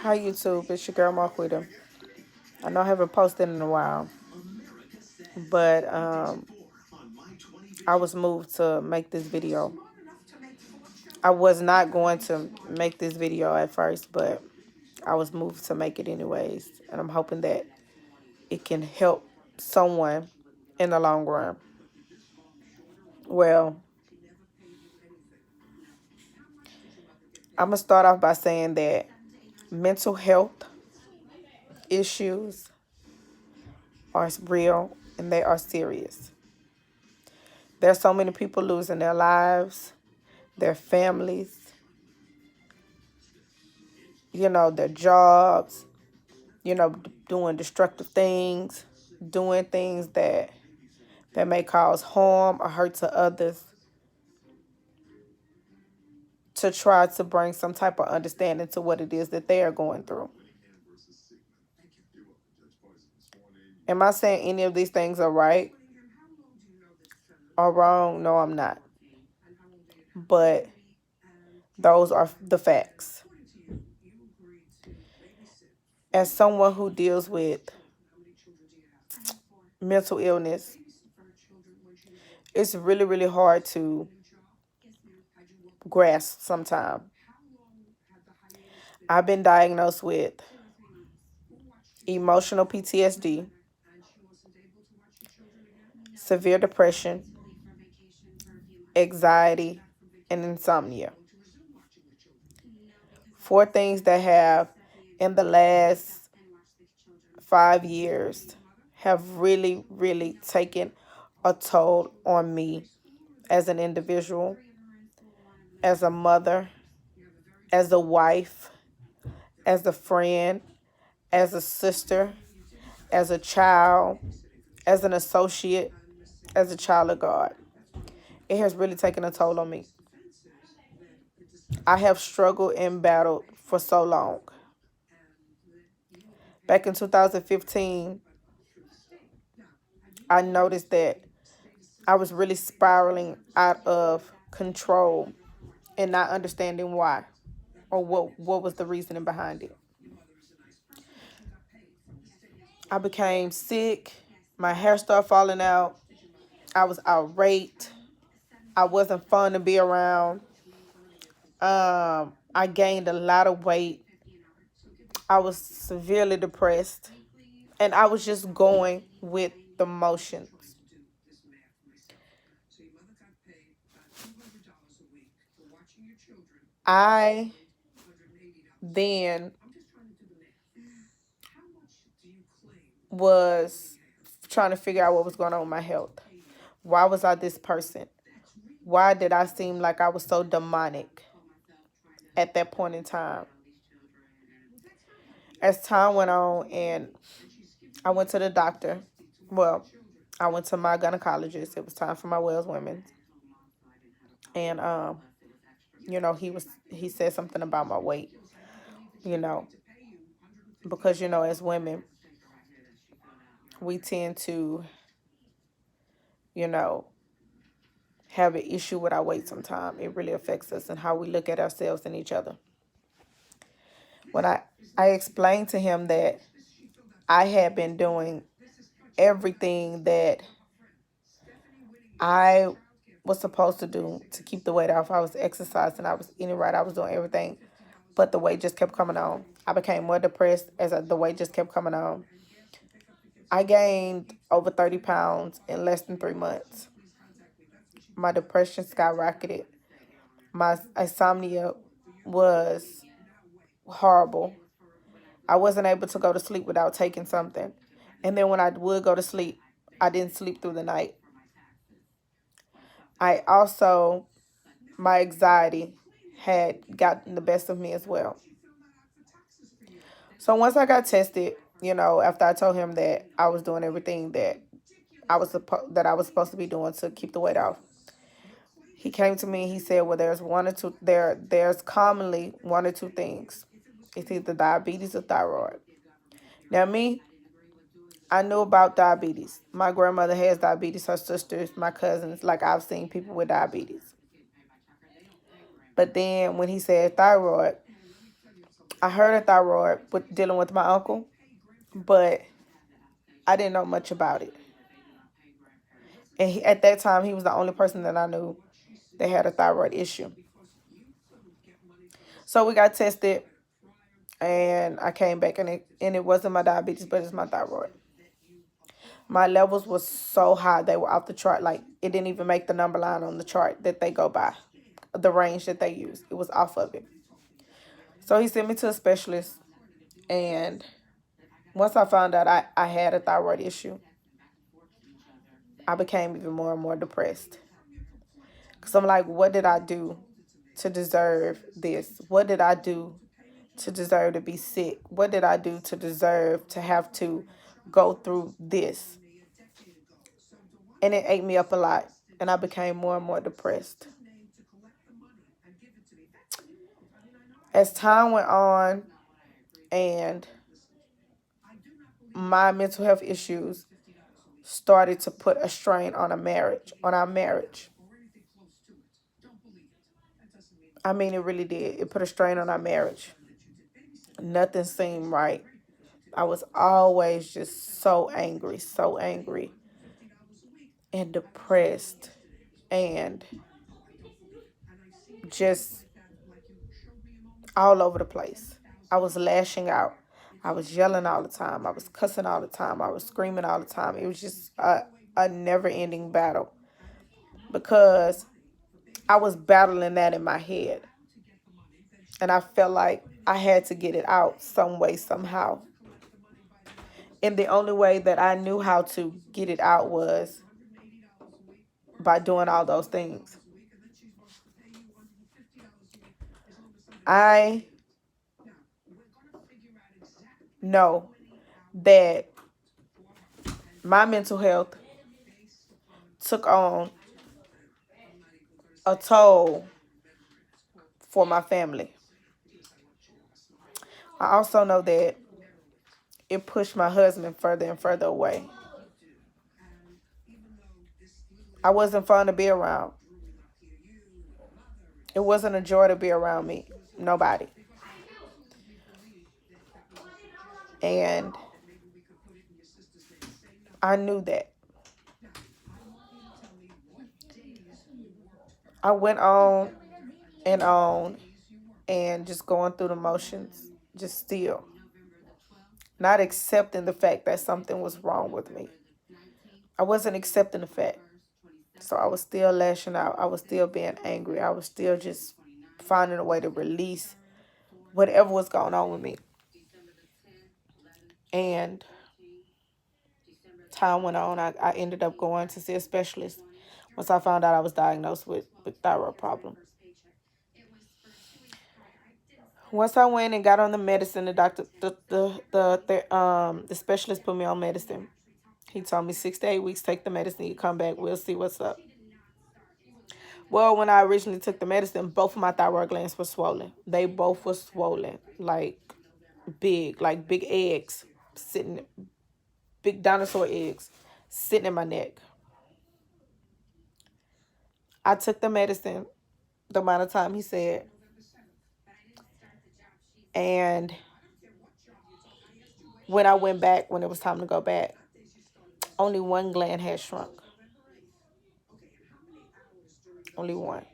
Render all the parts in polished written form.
Hi YouTube, it's your girl Marquita. I know I haven't posted in a while, but I was moved to make this video. I was not going to make this video at first, but I was moved to make it anyways, and I'm hoping that it can help someone in the long run. Well, I'm gonna start off by saying that mental health issues are real and they are serious. There's so many people losing their lives, their families, their jobs, doing destructive things, doing things that may cause harm or hurt to others to try to bring some type of understanding to what it is that they are going through. Am I saying any of these things are right or wrong? No, I'm not. But those are the facts. As someone who deals with mental illness, it's really, really hard to grasp sometimes. I've been diagnosed with emotional PTSD, severe depression, anxiety, and insomnia. Four things that have, in the last 5 years, have really, really taken a toll on me as an individual, as a mother, as a wife, as a friend, as a sister, as a child, as an associate, as a child of God. It has really taken a toll on me. I have struggled and battled for so long. Back in 2015, I noticed that I was really spiraling out of control and not understanding why or what was the reasoning behind it. I became sick. My hair started falling out. I was irate. I wasn't fun to be around. I gained a lot of weight. I was severely depressed. And I was just going with the motions. I then was trying to figure out what was going on with my health. Why was I this person? Why did I seem like I was so demonic at that point in time? As time went on and I went to the doctor, well, I went to my gynecologist. It was time for my Wells Women's. And he said something about my weight, you know, because as women we tend to, you know, have an issue with our weight sometimes. It really affects us and how we look at ourselves and each other. When I explained to him that I had been doing everything that I was supposed to do to keep the weight off. I was exercising, I was eating right, I was doing everything, but the weight just kept coming on. I became more depressed as the weight just kept coming on. I gained over 30 pounds in less than 3 months. My depression skyrocketed. My insomnia was horrible. I wasn't able to go to sleep without taking something. And then when I would go to sleep, I didn't sleep through the night. I also, my anxiety had gotten the best of me as well. So once I got tested, after I told him that I was doing everything that I was supposed to be doing to keep the weight off, he came to me and he said, well, there's commonly one or two things. It's either diabetes or thyroid. Now me, I knew about diabetes. My grandmother has diabetes, her sisters, my cousins, like I've seen people with diabetes. But then when he said thyroid, I heard of thyroid with dealing with my uncle, but I didn't know much about it. And at that time, he was the only person that I knew that had a thyroid issue. So we got tested, and I came back, and it wasn't my diabetes, but it's my thyroid. My levels was so high, they were off the chart. Like, it didn't even make the number line on the chart that they go by, the range that they use. It was off of it. So he sent me to a specialist, and once I found out I had a thyroid issue, I became even more and more depressed. Because I'm like, what did I do to deserve this? What did I do to deserve to be sick? What did I do to deserve to have to go through this? And it ate me up a lot, and I became more and more depressed. As time went on and my mental health issues started to put a strain on our marriage. I mean, it really did. It put a strain on our marriage. Nothing seemed right. I was always just so angry and depressed and just all over the place. I was lashing out. I was yelling all the time. I was cussing all the time. I was screaming all the time. It was just a never ending battle because I was battling that in my head. And I felt like I had to get it out some way, somehow. And the only way that I knew how to get it out was by doing all those things. I know that my mental health took on a toll for my family. I also know that it pushed my husband further and further away. I wasn't fun to be around. It wasn't a joy to be around me. Nobody. And I knew that. I went on and just going through the motions, just still not accepting the fact that something was wrong with me. I wasn't accepting the fact. So I was still lashing out. I was still being angry. I was still just finding a way to release whatever was going on with me. And time went on. I ended up going to see a specialist once I found out I was diagnosed with thyroid problem. Once I went and got on the medicine, the specialist put me on medicine. He told me 6 to 8 weeks, take the medicine, you come back, we'll see what's up. Well, when I originally took the medicine, both of my thyroid glands were swollen. They both were swollen, like big eggs, sitting, big dinosaur eggs, sitting in my neck. I took the medicine the amount of time he said, and when I went back, when it was time to go back, only one gland had shrunk. Only one.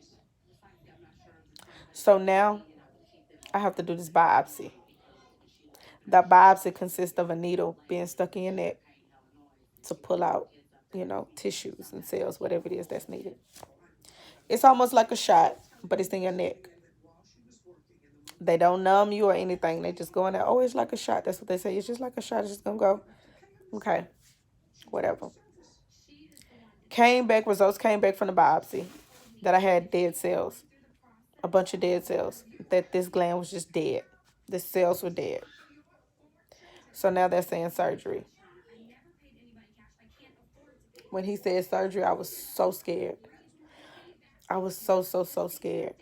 So now I have to do this biopsy. That biopsy consists of a needle being stuck in your neck to pull out, tissues and cells, whatever it is that's needed. It's almost like a shot, but it's in your neck. They don't numb you or anything. They just go in there. Oh, it's like a shot. That's what they say. It's just like a shot. It's just going to go. Okay. Whatever. Results came back from the biopsy that I had dead cells. A bunch of dead cells. That this gland was just dead. The cells were dead. So now they're saying surgery. When he said surgery, I was so scared. I was so scared.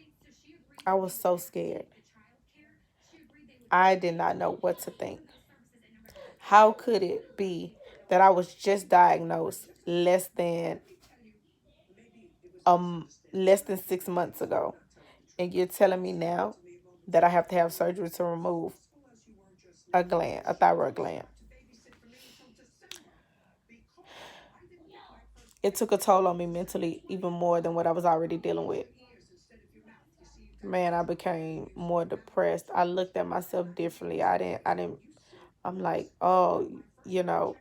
I was so scared. I did not know what to think. How could it be that I was just diagnosed less than 6 months ago, and you're telling me now that I have to have surgery to remove a gland, a thyroid gland. It took a toll on me mentally even more than what I was already dealing with. Man, I became more depressed. I looked at myself differently. I'm like, oh, you know,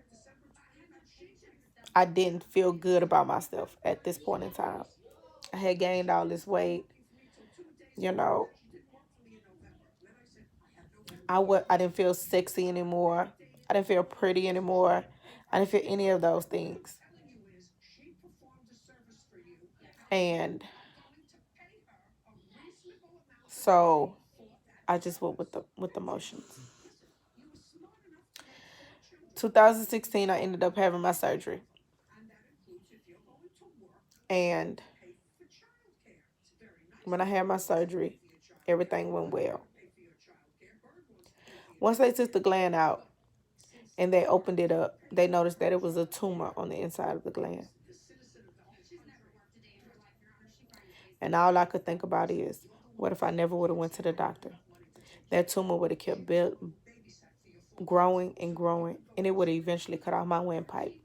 I didn't feel good about myself at this point in time. I had gained all this weight, you know. I didn't feel sexy anymore. I didn't feel pretty anymore. I didn't feel any of those things. And so I just went with the motions. 2016, I ended up having my surgery. And when I had my surgery, everything went well. Once they took the gland out and they opened it up, they noticed that it was a tumor on the inside of the gland. And all I could think about is, what if I never would have went to the doctor? That tumor would have kept growing and growing, and it would have eventually cut off my windpipe.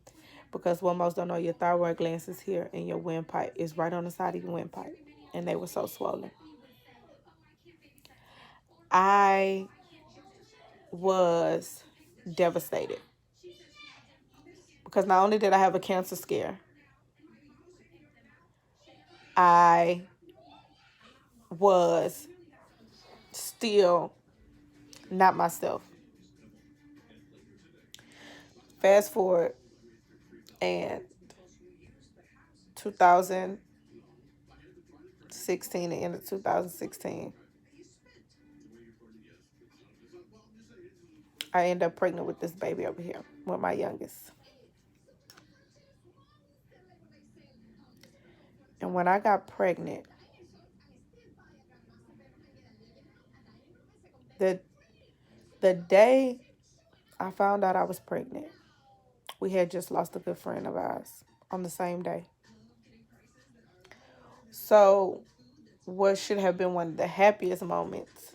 Because what most don't know, your thyroid glands is here, and your windpipe is right on the side of your windpipe, and they were so swollen. I was devastated because not only did I have a cancer scare, I was still not myself. Fast forward, and 2016, the end of 2016, I ended up pregnant with this baby over here, with my youngest. And when I got pregnant, the the day I found out I was pregnant, we had just lost a good friend of ours on the same day. So what should have been one of the happiest moments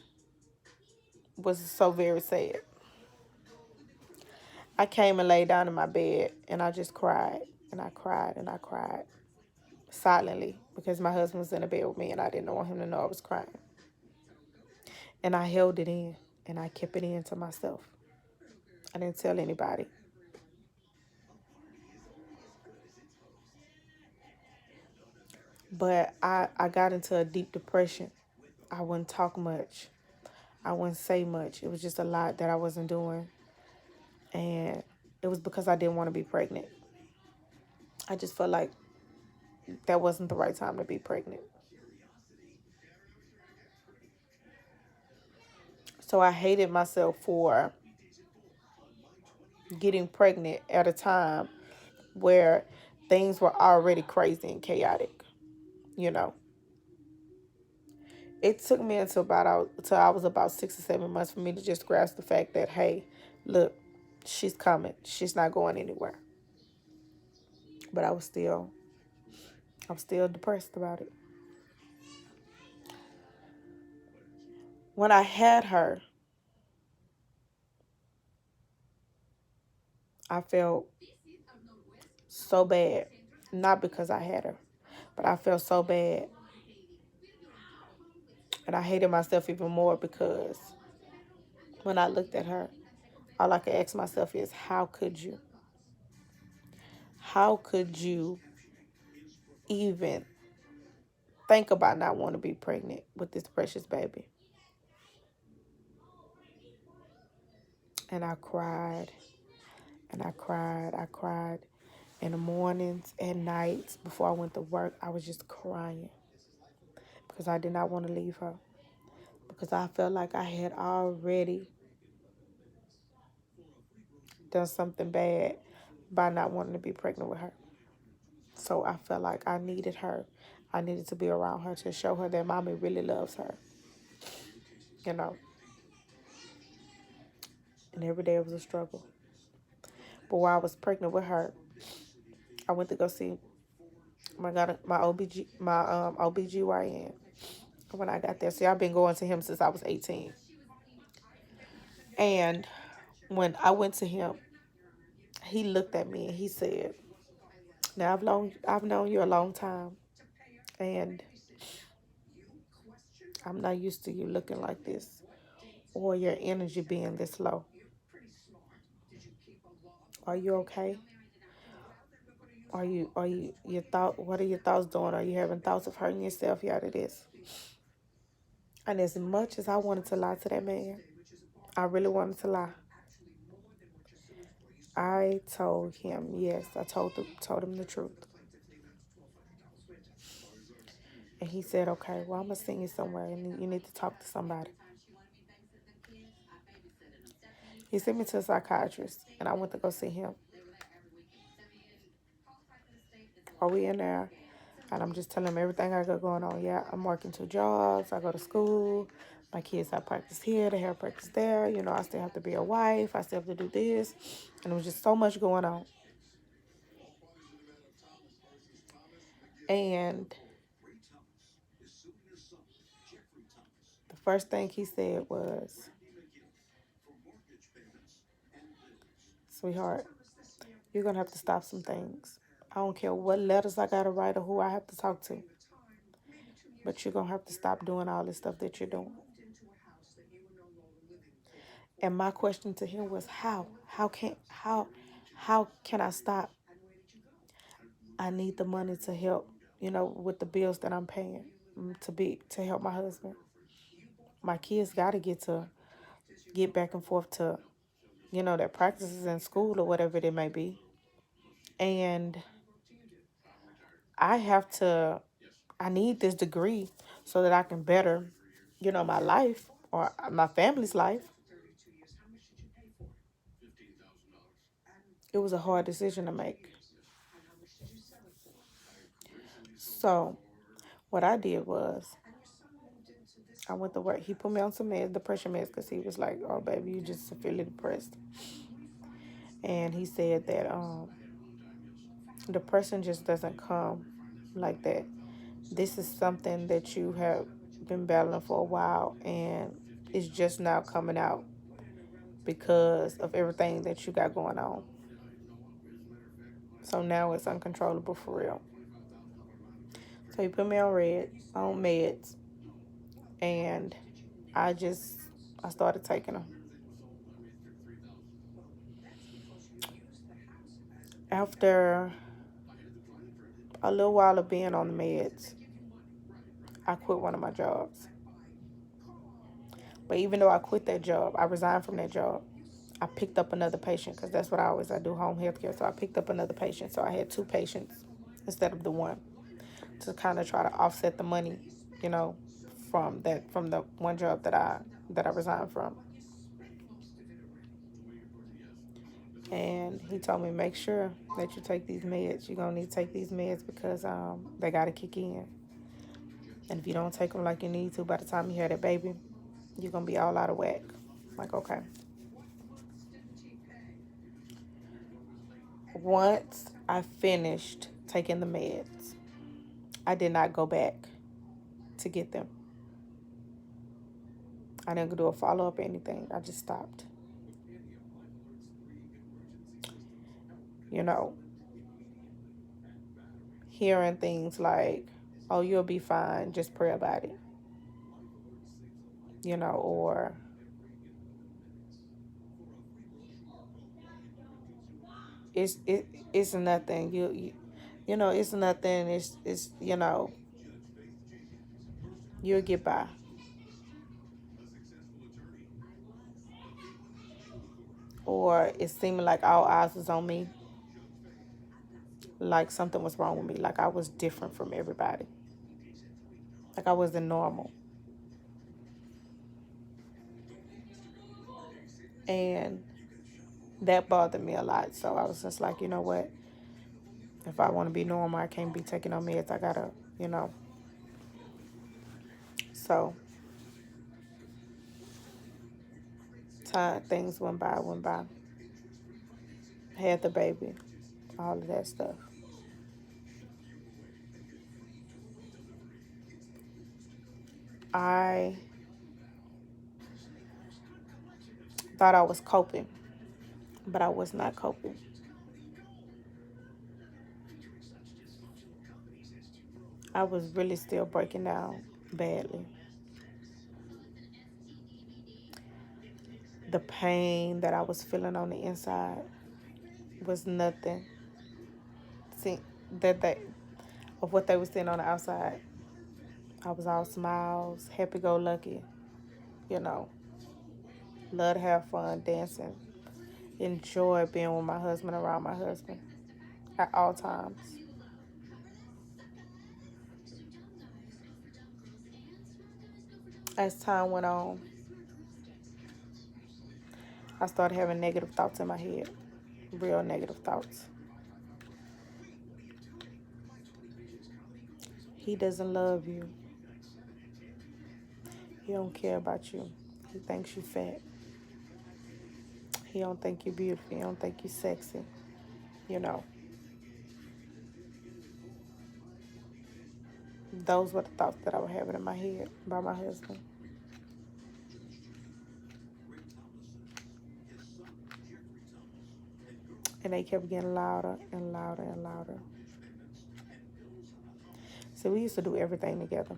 was so very sad. I came and laid down in my bed and I just cried and I cried and I cried silently because my husband was in the bed with me and I didn't want him to know I was crying. And I held it in and I kept it in to myself. I didn't tell anybody. But I got into a deep depression. I wouldn't talk much. I wouldn't say much. It was just a lot that I wasn't doing. And it was because I didn't want to be pregnant. I just felt like that wasn't the right time to be pregnant. So I hated myself for getting pregnant at a time where things were already crazy and chaotic, you know. It took me until I was about 6 or 7 months for me to just grasp the fact that, hey, look, she's coming. She's not going anywhere. But I'm still depressed about it. When I had her, I felt so bad. Not because I had her, but I felt so bad. And I hated myself even more because when I looked at her, all I could ask myself is, how could you? How could you even think about not wanting to be pregnant with this precious baby? And I cried and I cried. I cried in the mornings and nights before I went to work. I was just crying because I did not want to leave her, because I felt like I had already done something bad by not wanting to be pregnant with her. So I felt like I needed her. I needed to be around her to show her that mommy really loves her, you know. And every day it was a struggle. But while I was pregnant with her, I went to go see my OBGYN, when I got there. See, I've been going to him since I was 18. And when I went to him, he looked at me and he said, "Now I've known you a long time, and I'm not used to you looking like this or your energy being this low. Are you okay? Are you your thought what are your thoughts doing? Are you having thoughts of hurting yourself? Yada this." And as much as I wanted to lie to that man, I really wanted to lie. I told him, yes, I told him the truth. And he said, "Okay, well, I'm going to send you somewhere and you need to talk to somebody." He sent me to a psychiatrist and I went to go see him. Are we in there? And I'm just telling him everything I got going on. Yeah, I'm working 2 jobs. I go to school. My kids have practice here. They have practice there. You know, I still have to be a wife. I still have to do this. And it was just so much going on. And the first thing he said was, "Sweetheart, you're going to have to stop some things. I don't care what letters I got to write or who I have to talk to, but you're going to have to stop doing all this stuff that you're doing." And my question to him was, how? How can I stop? I need the money to help, with the bills that I'm paying, to help my husband. My kids got to get back and forth to, their practices in school or whatever it may be. And I have to I need this degree so that I can better, my life or my family's life. It was a hard decision to make. So what I did was I went to work. He put me on some meds, depression meds, because he was like, "Oh, baby, you just severely depressed." And he said that depression just doesn't come like that. This is something that you have been battling for a while, and it's just now coming out because of everything that you got going on. So now it's uncontrollable for real. So he put me on meds, and I just I started taking them. After a little while of being on the meds, I quit one of my jobs. But even though I quit that job, I resigned from that job. I picked up another patient because that's what I do home health care. So I picked up another patient. So I had 2 patients instead of the one, to kind of try to offset the money, you know, from the one job that I resigned from. And he told me, "Make sure that you take these meds. You're gonna need to take these meds because they gotta kick in. And if you don't take them like you need to, by the time you have that baby, you're gonna be all out of whack." I'm like, okay. Once I finished taking the meds, I did not go back to get them. I didn't do a follow up or anything. I just stopped. You know, hearing things like, "Oh, you'll be fine. Just pray about it." Or it's nothing. It's nothing. It's you'll get by. Or it seemed like all eyes was on me, like something was wrong with me, like I was different from everybody, like I wasn't normal. And that bothered me a lot. So I was just like, you know what? If I want to be normal, I can't be taking no meds. I gotta, you know. So time things went by. Had the baby, all of that stuff. I thought I was coping, but I was not coping. I was really still breaking down badly. The pain that I was feeling on the inside was nothing see, that they of what they were seeing on the outside. I was all smiles, happy go lucky, you know, love to have fun, dancing, enjoy being with my husband, around my husband at all times. As time went on, I started having negative thoughts in my head, real negative thoughts. He doesn't love you. He don't care about you. He thinks you fat. He don't think you beautiful. He don't think you sexy. You know, those were the thoughts that I was having in my head about my husband. And they kept getting louder and louder and louder. So we used to do everything together.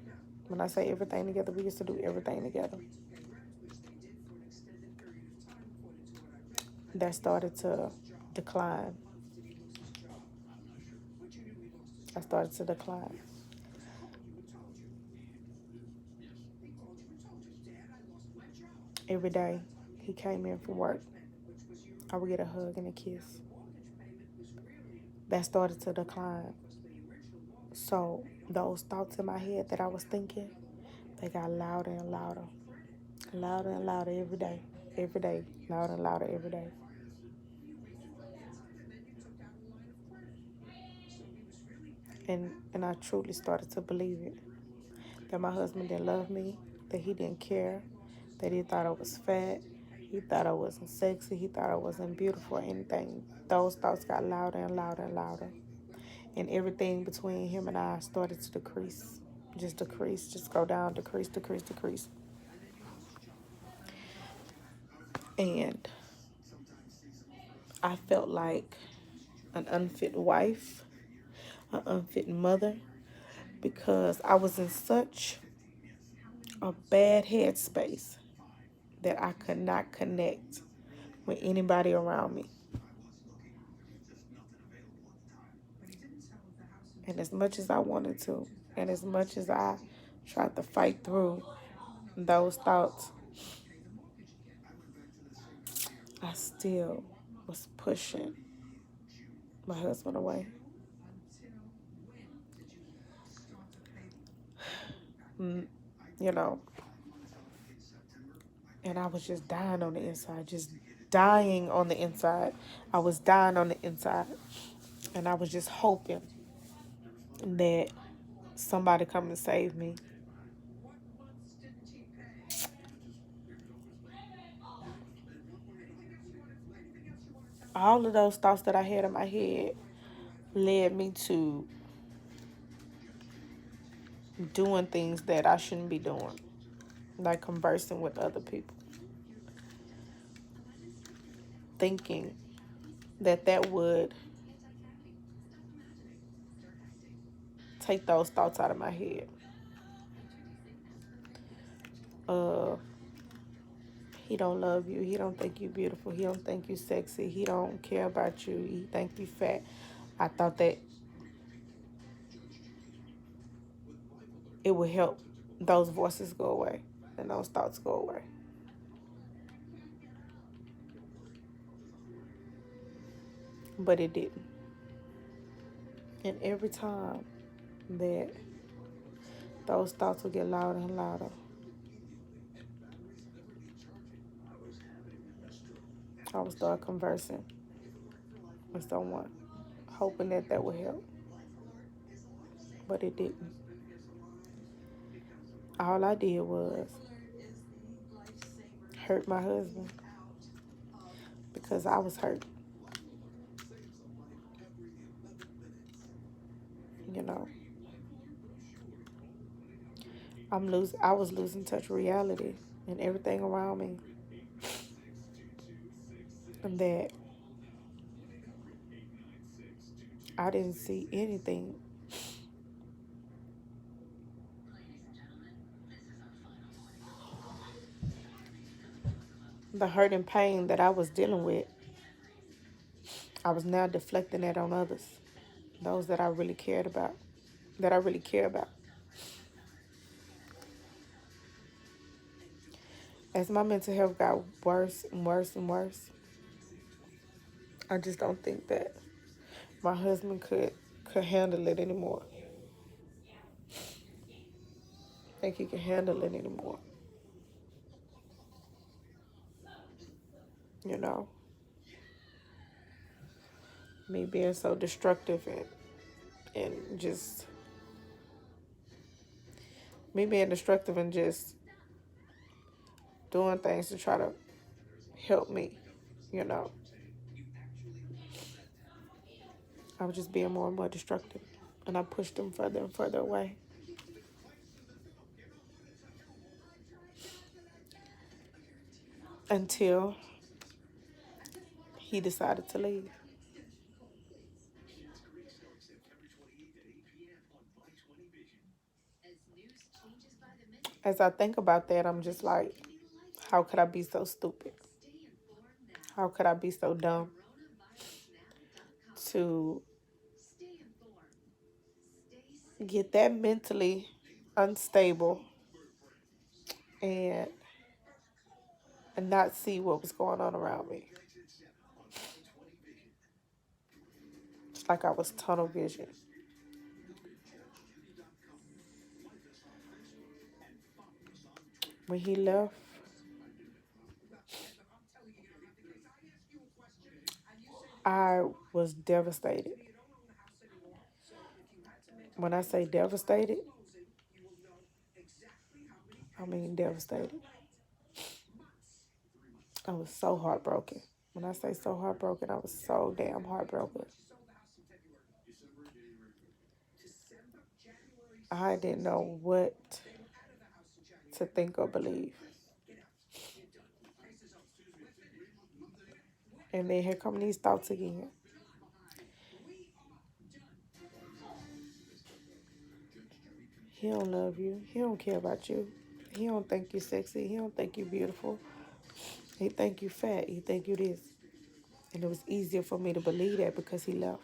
When I say everything together, we used to do everything together. That started to decline. I started to decline. Every day he came in from work, I would get a hug and a kiss. That started to decline. So those thoughts in my head that I was thinking, they got louder and louder, louder and louder every day, louder and louder every day. And I truly started to believe it. That my husband didn't love me, that he didn't care, that he thought I was fat, he thought I wasn't sexy, he thought I wasn't beautiful or anything. Those thoughts got louder and louder and louder. And everything between him and I started to decrease. Just decrease, just go down, decrease, decrease, decrease. And I felt like an unfit wife, an unfit mother, because I was in such a bad headspace that I could not connect with anybody around me. And as much as I wanted to, and as much as I tried to fight through those thoughts, I still was pushing my husband away. You know, and I was just dying on the inside, just dying on the inside. I was dying on the inside. And I was just hoping that somebody come and save me. All of those thoughts that I had in my head led me to doing things that I shouldn't be doing, like conversing with other people, thinking that that would take those thoughts out of my head. Uh, he don't love you. He don't think you beautiful. He don't think you sexy. He don't care about you. He think you fat. I thought that it would help those voices go away and those thoughts go away. But it didn't. And every time that those thoughts would get louder and louder, I would start conversing with someone, hoping that that would help. But it didn't. All I did was hurt my husband because I was hurt, you know. I was losing touch with reality and everything around me, and that I didn't see anything. The hurt and pain that I was dealing with, I was now deflecting that on others, those that I really cared about, that I really care about. As my mental health got worse and worse and worse, I just don't think that my husband could handle it anymore. I think he can handle it anymore. You know, me being so destructive and just me being destructive and just doing things to try to help me. You know, I was just being more and more destructive, and I pushed him further and further away until he decided to leave. As I think about that, I'm just like, how could I be so stupid? How could I be so dumb to get that mentally unstable and not see what was going on around me? It's like I was tunnel vision. When he left, I was devastated. When I say devastated, I mean devastated. I was so heartbroken. When I say so heartbroken, I was so damn heartbroken. I didn't know what to think or believe. And then here come these thoughts again. He don't love you. He don't care about you. He don't think you sexy. He don't think you beautiful. He think you fat. He think you this. And it was easier for me to believe that because he left,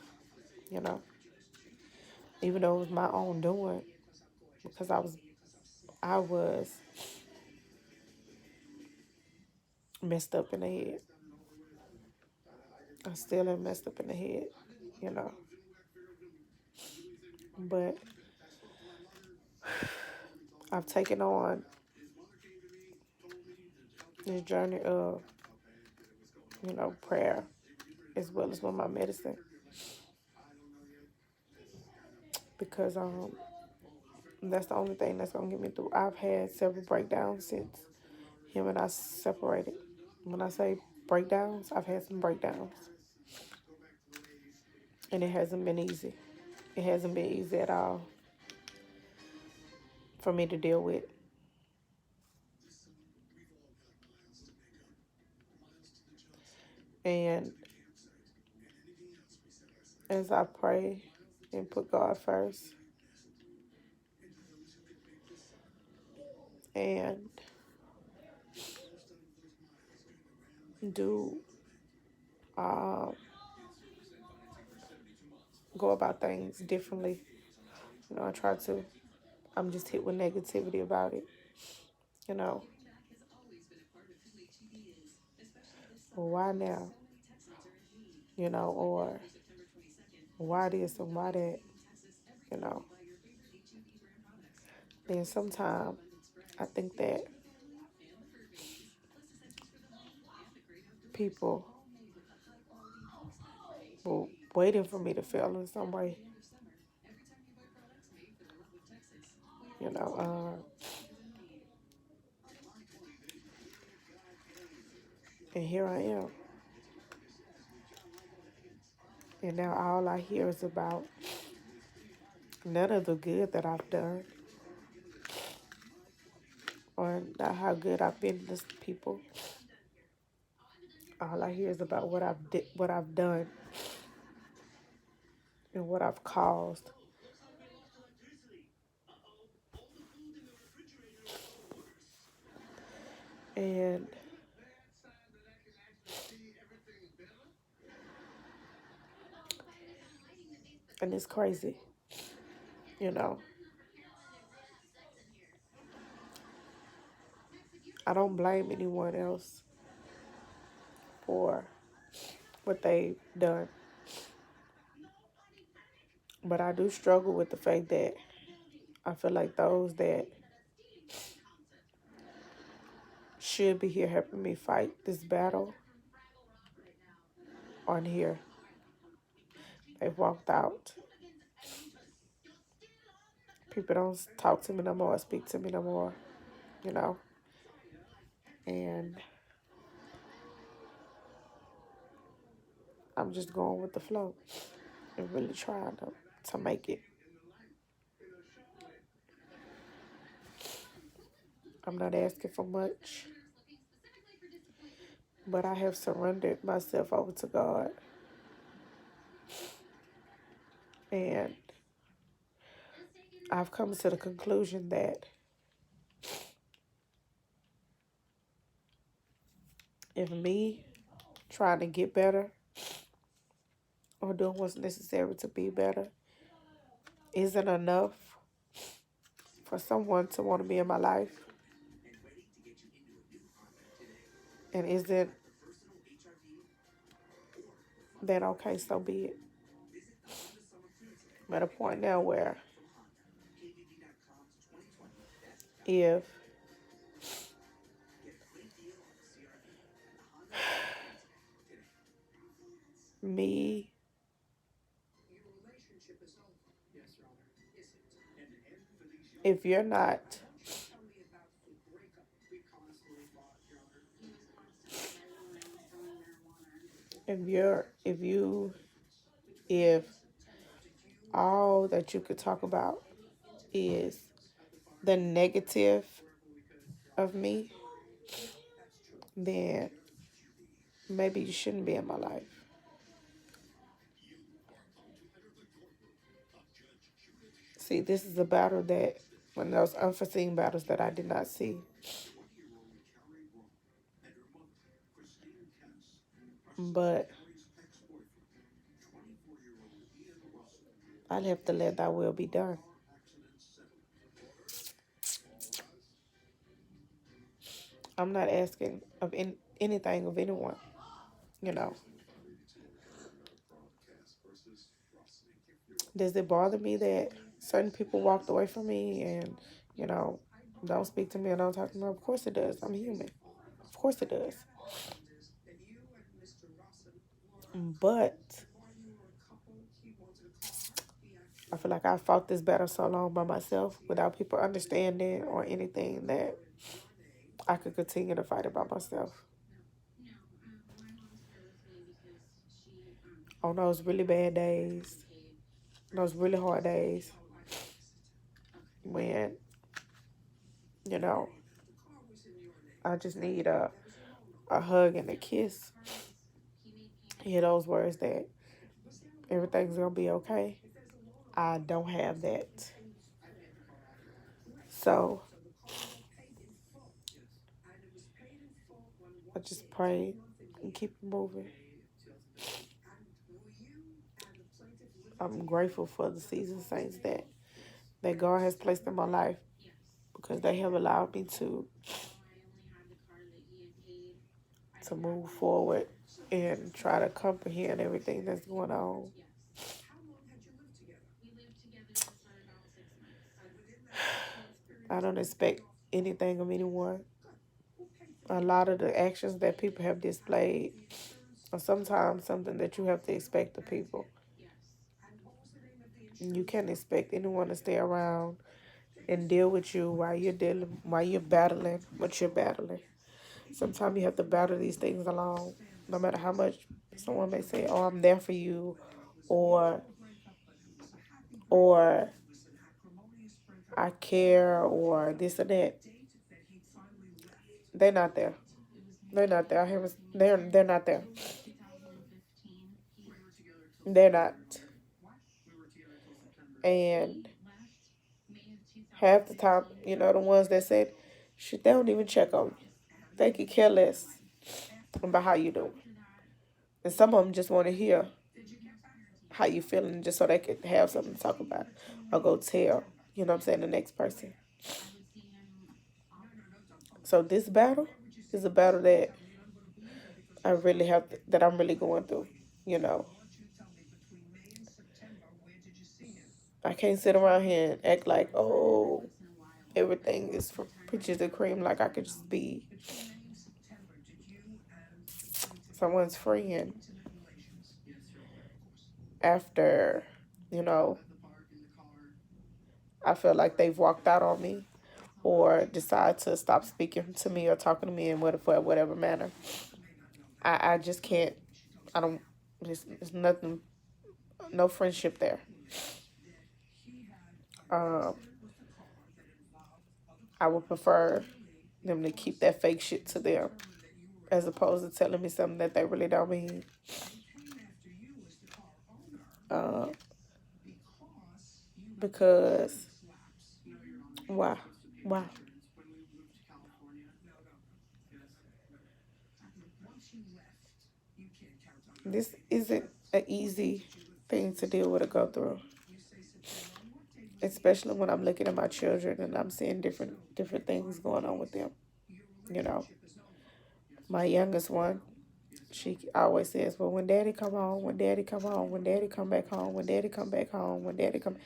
you know. Even though it was my own doing, because I was messed up in the head. I still am messed up in the head, you know. But I've taken on this journey of, prayer as well as with my medicine, because that's the only thing that's gonna get me through. I've had several breakdowns since him and I separated. When I say breakdowns, I've had some breakdowns, and it hasn't been easy. It hasn't been easy at all for me to deal with. And as I pray and put God first and do um, go about things differently, I try to. I'm just hit with negativity about it, you know. Well, why now? Or why this and why that, you know. Then sometimes I think that people were waiting for me to fail in some way, you know. And here I am. And now all I hear is about none of the good that I've done, or not how good I've been to people. All I hear is about what I've done, and what I've caused. And it's crazy, you know. I don't blame anyone else for what they've done, but I do struggle with the fact that I feel like those that should be here helping me fight this battle aren't here. They've walked out. People don't talk to me no more, speak to me no more, you know. And I'm just going with the flow and really trying to make it. I'm not asking for much, but I have surrendered myself over to God. And I've come to the conclusion that if me trying to get better or doing what's necessary to be better isn't enough for someone to want to be in my life, and isn't that okay, so be it. I'm at a point now where if me, if you're not, if all that you could talk about is the negative of me, then maybe you shouldn't be in my life. See, this is a battle that, one of those unforeseen battles that I did not see. But I'd have to let thy will be done. I'm not asking of anything of anyone, you know. Does it bother me that certain people walked away from me and, you know, don't speak to me or don't talk to me? Of course it does. I'm human. Of course it does. But I feel like I fought this battle so long by myself without people understanding or anything that I could continue to fight it by myself. On those really bad days, those really hard days, when, you know, I just need a hug and a kiss. Hear those words that everything's gonna be okay. I don't have that. So I just pray and keep moving. I'm grateful for the seasoned saints that God has placed in my life, because they have allowed me to move forward and try to comprehend everything that's going on. I don't expect anything of anyone. A lot of the actions that people have displayed are sometimes something that you have to expect of people. You can't expect anyone to stay around and deal with you while you're battling what you're battling. Sometimes you have to battle these things alone, no matter how much someone may say, "Oh, I'm there for you," or or "I care," or this or that. They're not there. They're not there. I haven't. They're not there. They're not. And half the time, the ones that said, shit, they don't even check on you. They could care less about how you doing. And some of them just want to hear how you feeling just so they could have something to talk about or go tell, the next person. So this battle is a battle that that I'm really going through, you know. I can't sit around here and act like, oh, everything is for peaches and cream, like I could just be someone's friend after, you know, I feel like they've walked out on me or decide to stop speaking to me or talking to me in whatever manner. I just can't, I don't, there's nothing, no friendship there. Um, I would prefer them to keep that fake shit to them as opposed to telling me something that they really don't mean. Uh, because why? Why? This isn't an easy thing to deal with or go through, especially when I'm looking at my children and I'm seeing different things going on with them. You know, my youngest one, she always says, "Well, when Daddy come home, when Daddy come home, when Daddy come back home, when Daddy come back home, when Daddy come,"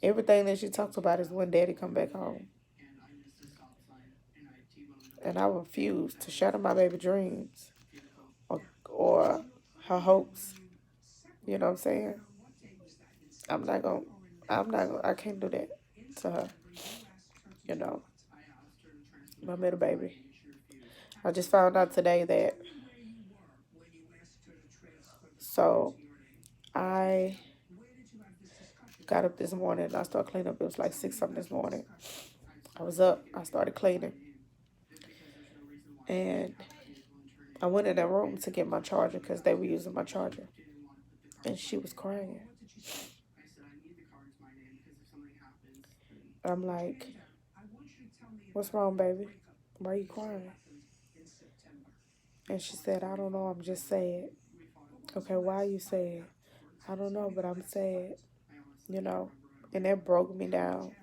everything that she talks about is when Daddy come back home. And I refuse to shatter my baby dreams or her hopes. You know what I'm saying? I'm not gonna. I'm not gonna. I can't do that to her. You know, my middle baby. I just found out today that. So I got up this morning and I started cleaning up. It was like 6 something this morning. I was up. I started cleaning, and I went in that room to get my charger because they were using my charger, and she was crying. I'm like, "What's wrong, baby? Why are you crying?" And she said, "I don't know. I'm just sad." Okay, why are you sad? I don't know, but I'm sad. You know, and that broke me down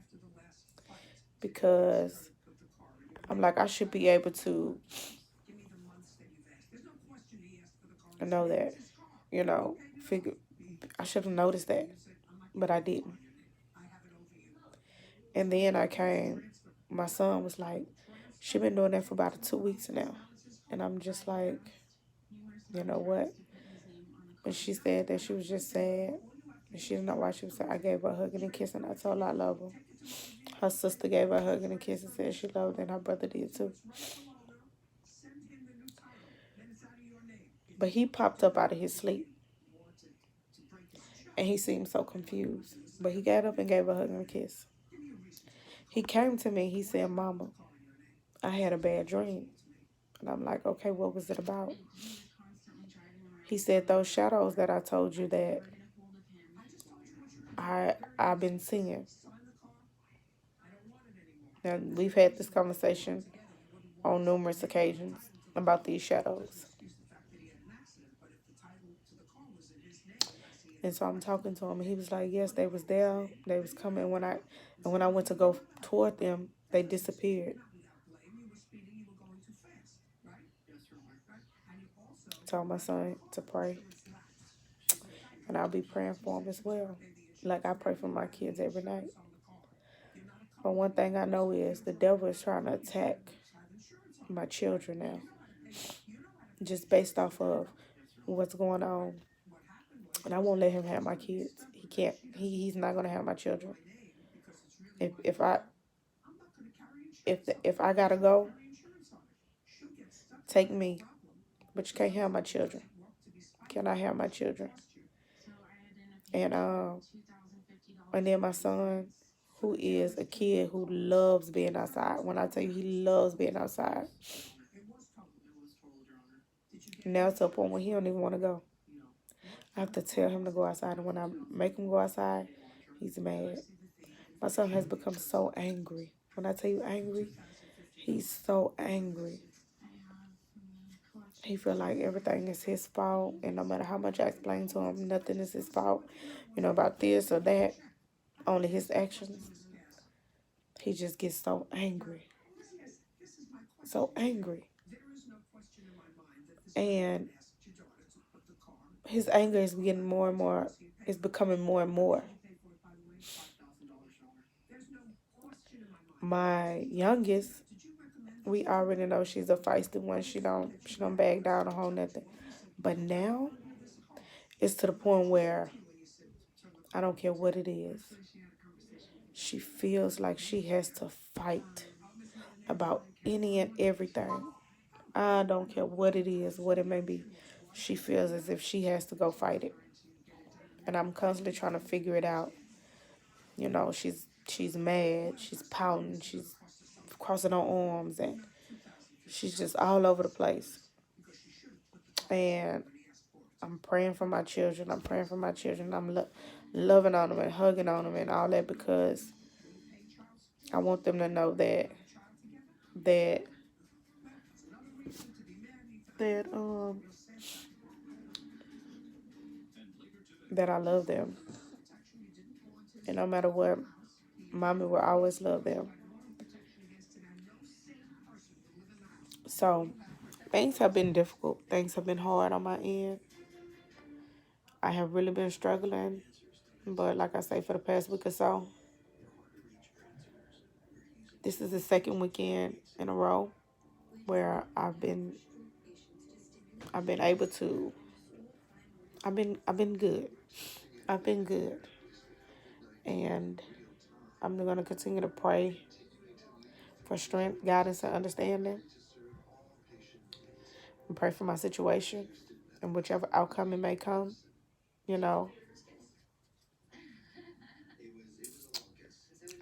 because I'm like, I should be able to know that, you know, figure. I should have noticed that, but I didn't. And then I came. My son was like, "She been doing that for about 2 weeks now," and I'm just like, you know what? When she said that she was just sad, and she didn't know why she was sad, I gave her a hug and a kiss, and I told her I love her. Her sister gave her a hug and a kiss and said she loved her, and her brother did too. But he popped up out of his sleep, and he seemed so confused. But he got up and gave her a hug and a kiss. He came to me. He said, "Mama, I had a bad dream." And I'm like, "Okay, what was it about?" He said, "Those shadows that I told you that I've been seeing." And we've had this conversation on numerous occasions about these shadows. And so I'm talking to him, and he was like, "Yes, they was there. They was coming. When I went to go toward them, they disappeared." I told my son to pray, and I'll be praying for him as well. Like I pray for my kids every night. But one thing I know is the devil is trying to attack my children now, just based off of what's going on. And I won't let him have my kids. He can't. He's not gonna have my children. If I if I gotta go, take me. But you can't have my children. Can I have my children? And and then my son, who is a kid who loves being outside. When I tell you he loves being outside, Now to a point where he don't even want to go. I have to tell him to go outside, and when I make him go outside, he's mad. My son has become so angry. When I tell you angry, he's so angry. He feel like everything is his fault, and no matter how much I explain to him, nothing is his fault. About this or that, only his actions. He just gets so angry, so angry, and his anger is getting more and more. It's becoming more and more. My youngest, we already know she's a feisty one. She don't back down or hold nothing. But now it's to the point where I don't care what it is. She feels like she has to fight about any and everything. I don't care what it is, what it may be. She feels as if she has to go fight it. And I'm constantly trying to figure it out. She's mad, she's pouting, she's crossing her arms, and she's just all over the place. And I'm praying for my children. I'm praying for my children. I'm loving on them and hugging on them and all that, because I want them to know that that I love them. And no matter what, mommy will always love them. So things have been difficult. Things have been hard on my end. I have really been struggling. But like I say, for the past week or so, this is the second weekend in a row where I've been able to I've been good. I've been good. And I'm gonna continue to pray for strength, guidance, and understanding. And pray for my situation and whichever outcome it may come, you know,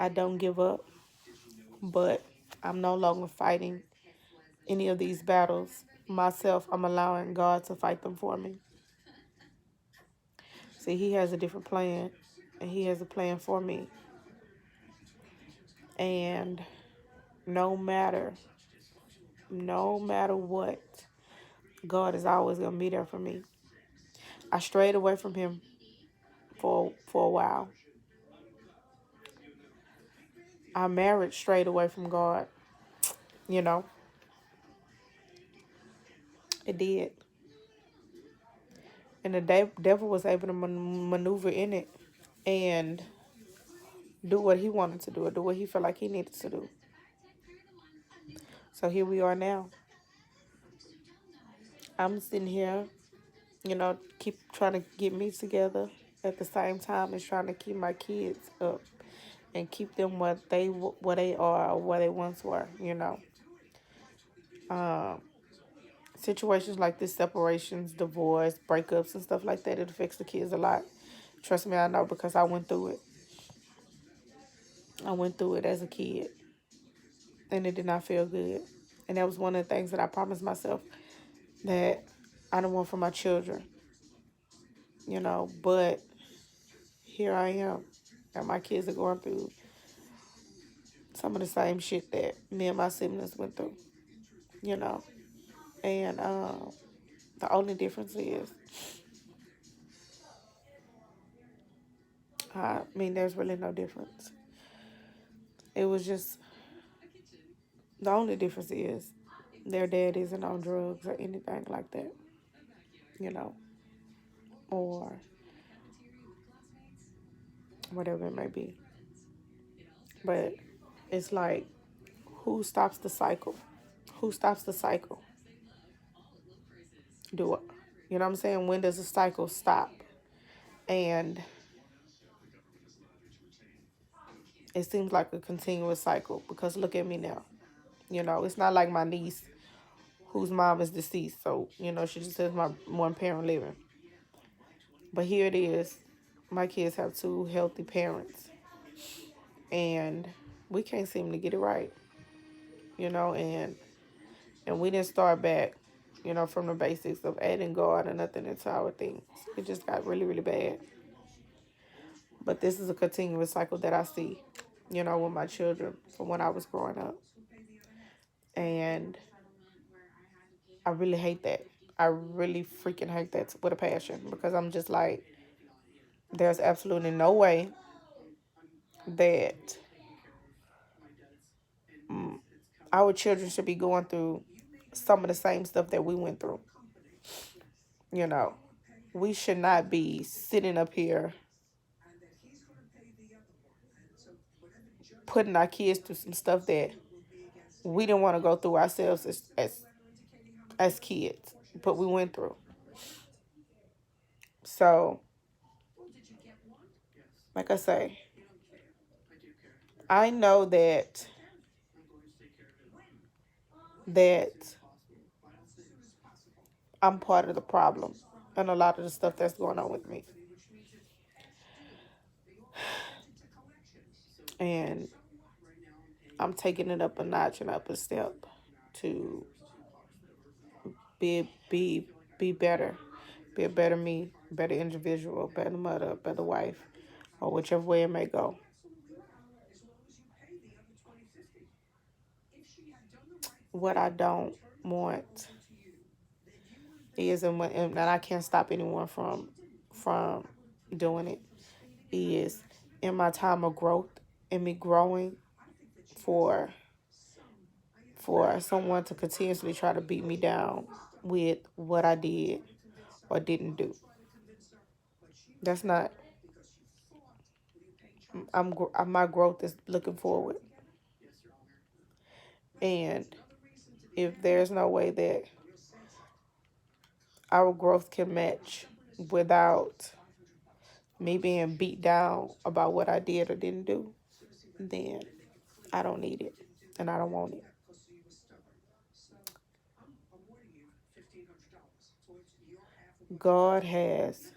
I don't give up, but I'm no longer fighting any of these battles myself. I'm allowing God to fight them for me. See, He has a different plan, and He has a plan for me. And no matter what, God is always going to be there for me. I strayed away from Him for a while. Our marriage strayed away from God. It did. And the devil was able to maneuver in it and do what he wanted to do, or do what he felt like he needed to do. So here we are now. I'm sitting here, keep trying to get me together at the same time as trying to keep my kids up and keep them what they are, or where they once were. Situations like this, separations, divorce, breakups, and stuff like that, it affects the kids a lot. Trust me, I know, because I went through it. I went through it as a kid, and it did not feel good. And that was one of the things that I promised myself that I don't want for my children. But here I am, and my kids are going through some of the same shit that me and my siblings went through. And the only difference is, there's really no difference. It was just, the only difference is their dad isn't on drugs or anything like that, or whatever it may be. But it's like, who stops the cycle? Who stops the cycle? Do it. You know what I'm saying? When does the cycle stop? And it seems like a continuous cycle, because look at me now. It's not like my niece whose mom is deceased. So, she just has my one parent living. But here it is. My kids have two healthy parents. And we can't seem to get it right. And we didn't start back from the basics of adding God and nothing into our things. It just got really, really bad. But this is a continuous cycle that I see, with my children from when I was growing up. And I really hate that. I really freaking hate that with a passion, because I'm just like, there's absolutely no way that our children should be going through some of the same stuff that we went through. We should not be sitting up here putting our kids through some stuff that we didn't want to go through ourselves as kids, but we went through. So, like I say, I know that I'm part of the problem and a lot of the stuff that's going on with me. And I'm taking it up a notch and up a step to be better, be a better me, better individual, better mother, better wife, or whichever way it may go. What I don't want is, and I can't stop anyone from doing it, is in my time of growth and me growing, for someone to continuously try to beat me down with what I did or didn't do. That's not. My growth is looking forward, and if there's no way that our growth can match without me being beat down about what I did or didn't do, then I don't need it and I don't want it. God has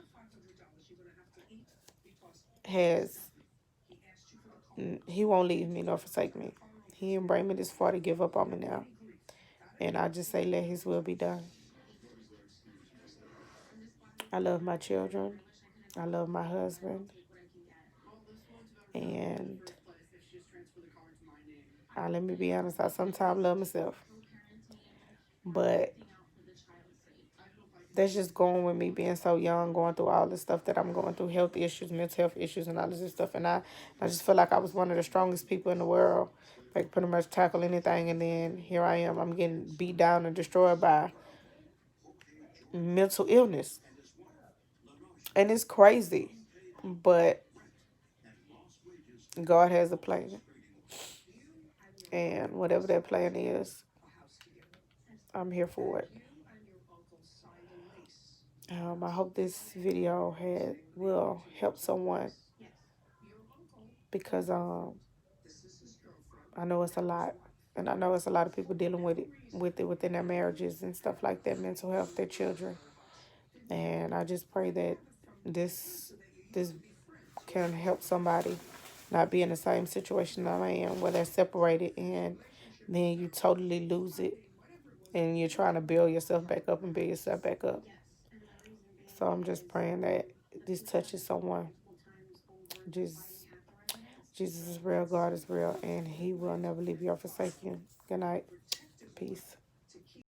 He won't leave me nor forsake me. He didn't bring me this far to give up on me now. And I just say, let His will be done. I love my children. I love my husband. And let me be honest, I sometimes love myself. But that's just going with me being so young, going through all the stuff that I'm going through, health issues, mental health issues, and all this stuff. And I just feel like I was one of the strongest people in the world, like pretty much tackle anything. And then here I am, I'm getting beat down and destroyed by mental illness. And it's crazy, but God has a plan. And whatever that plan is, I'm here for it. I hope this video will help someone, because I know it's a lot, and I know it's a lot of people dealing with it within their marriages and stuff like that, mental health, their children. And I just pray that this can help somebody not be in the same situation that I am, where they're separated and then you totally lose it and you're trying to build yourself back up and build yourself back up. So I'm just praying that this touches someone. Jesus is real, God is real, and He will never leave you or forsake you. Good night. Peace.